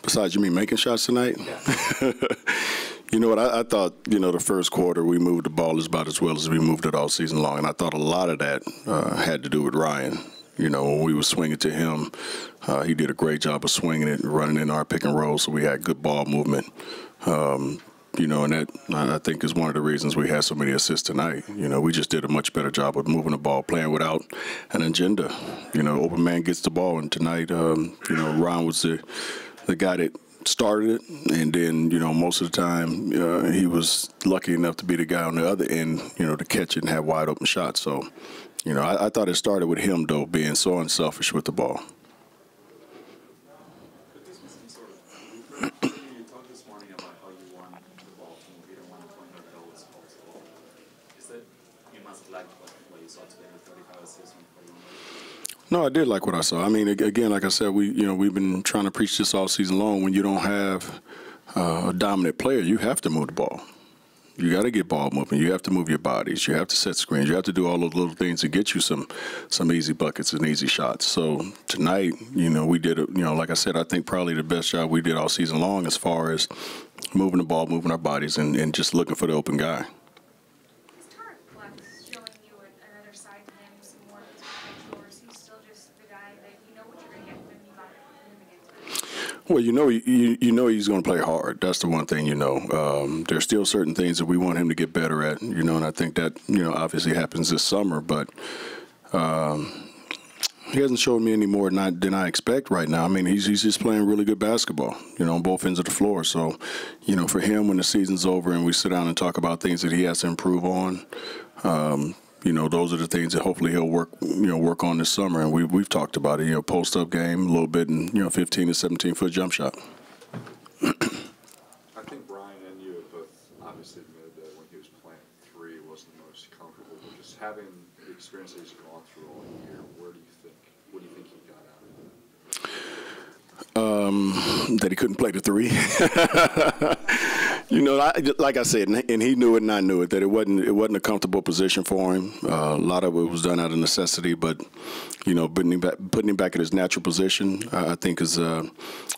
Besides, you mean making shots tonight? Yeah. You know what? I thought, the first quarter we moved the ball about as well as we moved it all season long, and I thought a lot of that had to do with Ryan. When we were swinging to him, he did a great job of swinging it and running in our pick and roll, so we had good ball movement. And that, I think, is one of the reasons we had so many assists tonight. We just did a much better job of moving the ball, playing without an agenda. Open man gets the ball, and tonight, Ron was the guy that started it, and then, most of the time, he was lucky enough to be the guy on the other end, to catch it and have wide open shots. So, I thought it started with him, though, being so unselfish with the ball. You talked this morning about how you want the ball to move. You don't want to point out goals possible. Is that you must like what you saw today with 35 assists and 41? No, I did like what I saw. I mean, again, like I said, we've been trying to preach this all season long. When you don't have a dominant player, you have to move the ball. You got to get ball movement. You have to move your bodies. You have to set screens. You have to do all those little things to get you some easy buckets and easy shots. So tonight, we did, like I said, I think probably the best job we did all season long as far as moving the ball, moving our bodies, and just looking for the open guy. Is Tarek Flex showing you another side to him, some more of his potential, or is he still just the guy that you know what you're going to get when you got him against him? Well, he's going to play hard. That's the one thing, There's still certain things that we want him to get better at, and I think that, obviously happens this summer, but he hasn't showed me any more than I expect right now. I mean, he's just playing really good basketball, on both ends of the floor. So, for him, when the season's over and we sit down and talk about things that he has to improve on, those are the things that hopefully he'll work on this summer. And we've talked about it, post-up game a little bit and, 15 to 17-foot jump shot. I think Brian and you have both obviously admitted that when he was playing three wasn't the most comfortable, but just having the experience that he's gone through all year, what do you think he got out of it? That he couldn't play the three. Like I said, and he knew it and I knew it, that it wasn't a comfortable position for him. A lot of it was done out of necessity, but, putting him back in his natural position, I think has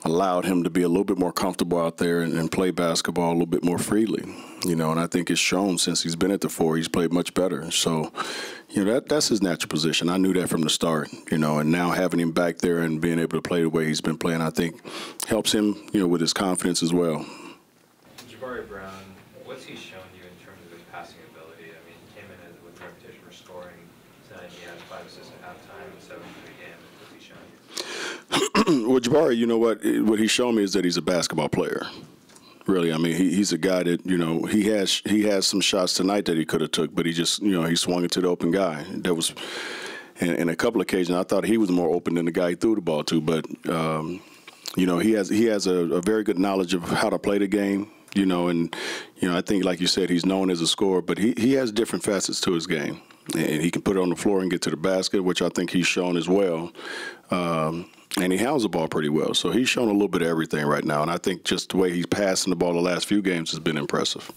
allowed him to be a little bit more comfortable out there and play basketball a little bit more freely. And I think it's shown since he's been at the four, he's played much better. So, that's his natural position. I knew that from the start, and now having him back there and being able to play the way he's been playing, I think helps him, with his confidence as well. Byron, what's he shown you in terms of his passing ability? I mean, he came in with a reputation for scoring. Tonight he had 5 assists at halftime, 7 for the game. What's he shown you? Well, Jabari, what he's shown me is that he's a basketball player. Really, I mean, he's a guy that, he has some shots tonight that he could have took, but he just, he swung it to the open guy. That was, in a couple of occasions, I thought he was more open than the guy he threw the ball to, but, he has a very good knowledge of how to play the game. I think, like you said, he's known as a scorer, but he has different facets to his game. And he can put it on the floor and get to the basket, which I think he's shown as well. And he handles the ball pretty well. So he's shown a little bit of everything right now. And I think just the way he's passing the ball the last few games has been impressive.